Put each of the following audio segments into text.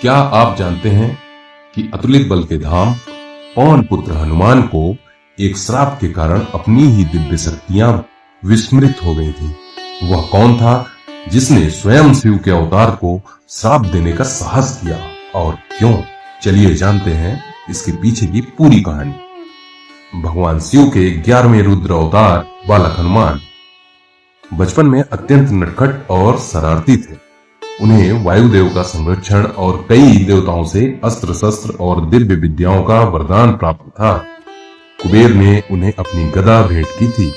क्या आप जानते हैं कि अतुलित बल के धाम पवन पुत्र हनुमान को एक श्राप के कारण अपनी ही दिव्य शक्तियां विस्मृत हो गई थी। वह कौन था जिसने स्वयं शिव के अवतार को श्राप देने का साहस किया और क्यों? चलिए जानते हैं इसके पीछे की पूरी कहानी। भगवान शिव के 11वें रुद्र अवतार बालक हनुमान बचपन में अत्यंत नटखट और शरारती थे। उन्हें वायुदेव का संरक्षण और कई देवताओं से अस्त्र शस्त्र और दिव्य विद्याओं का वरदान प्राप्त था। कुबेर ने उन्हें अपनी गदा भेंट की थी।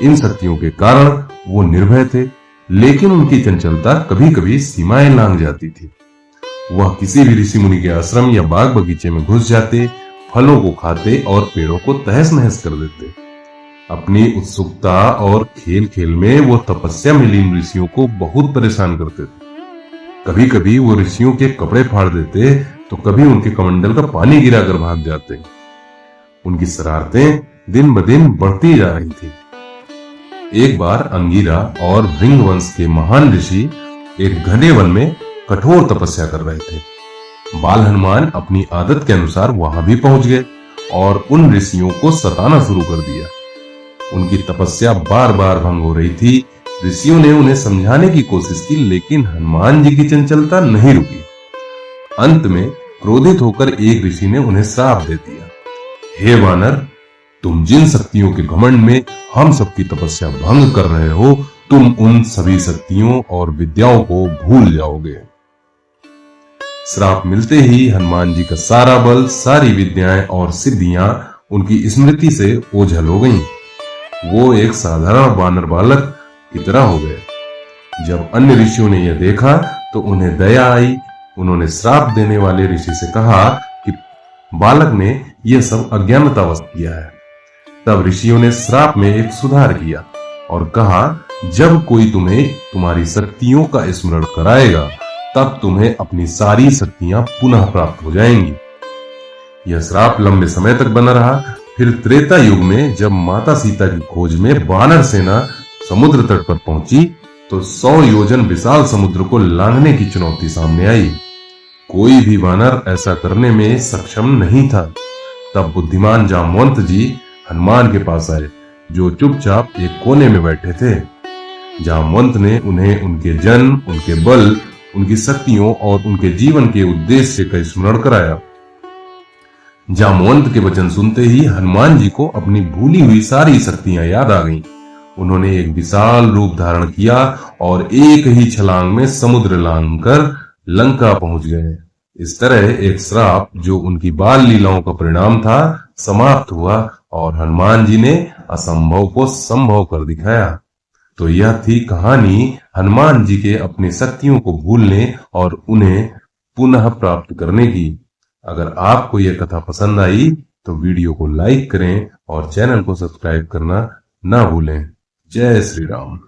इन शक्तियों के कारण वो निर्भय थे, लेकिन उनकी चंचलता कभी कभी सीमाएं लांघ जाती थी। वह किसी भी ऋषि मुनि के आश्रम या बाग बगीचे में घुस जाते, फलों को खाते और पेड़ों को तहस नहस कर देते। अपनी उत्सुकता और खेल खेल में वो तपस्या में लीन ऋषियों को बहुत परेशान करते थे। कभी कभी वो ऋषियों के कपड़े फाड़ देते तो कभी उनके कमंडल का पानी गिराकर भाग जाते। उनकी शरारतें दिन ब दिन बढ़ती जा रही थी। एक बार अंगीरा और भृंग वंश के महान ऋषि एक घने वन में कठोर तपस्या कर रहे थे। बाल हनुमान अपनी आदत के अनुसार वहां भी पहुंच गए और उन ऋषियों को सताना शुरू कर दिया। उनकी तपस्या बार बार भंग हो रही थी। ऋषियों ने उन्हें समझाने की कोशिश की, लेकिन हनुमान जी की चंचलता नहीं रुकी। अंत में क्रोधित होकर एक ऋषि ने उन्हें श्राप दे दिया। हे वानर, तुम जिन शक्तियों के घमंड में हम सबकी तपस्या भंग कर रहे हो, तुम उन सभी शक्तियों और विद्याओं को भूल जाओगे। श्राप मिलते ही हनुमान जी का सारा बल, सारी विद्याएं और सिद्धियां उनकी स्मृति से ओझल हो गईं। वो एक साधारण वानर बालक की तरह हो गए। जब अन्य ऋषियों ने यह देखा तो उन्हें दया आई। उन्होंने श्राप देने वाले ऋषि से कहा कि बालक ने यह सब अज्ञानतावश किया है। तब ऋषियों ने श्राप में एक सुधार किया और कहा, जब कोई तुम्हें तुम्हारी शक्तियों का स्मरण कराएगा तब तुम्हें अपनी सारी शक्तियां पुनः प्राप्त हो जाएंगी। यह श्राप लंबे समय तक बना रहा। फिर त्रेता युग में जब माता सीता की खोज में वानर सेना समुद्र तट पर पहुंची तो 100 योजन विशाल समुद्र को लांघने की चुनौती सामने आई। कोई भी वानर ऐसा करने में सक्षम नहीं था। तब बुद्धिमान जामवंत जी हनुमान के पास आए, जो चुपचाप एक कोने में बैठे थे। जामवंत ने उन्हें उनके जन्म, उनके बल, उनकी शक्तियों और उनके जीवन के उद्देश्य का स्मरण कराया। जामवंत के वचन सुनते ही हनुमान जी को अपनी भूली हुई सारी शक्तियां याद आ गईं। उन्होंने एक विशाल रूप धारण किया और एक ही छलांग में समुद्र लांघकर लंका पहुंच गए। इस तरह एक श्राप जो उनकी बाल लीलाओं का परिणाम था समाप्त हुआ और हनुमान जी ने असंभव को संभव कर दिखाया। तो यह थी कहानी हनुमान जी के अपनी शक्तियों को भूलने और उन्हें पुनः प्राप्त करने की। अगर आपको यह कथा पसंद आई तो वीडियो को लाइक करें और चैनल को सब्सक्राइब करना ना भूलें। जय श्री राम।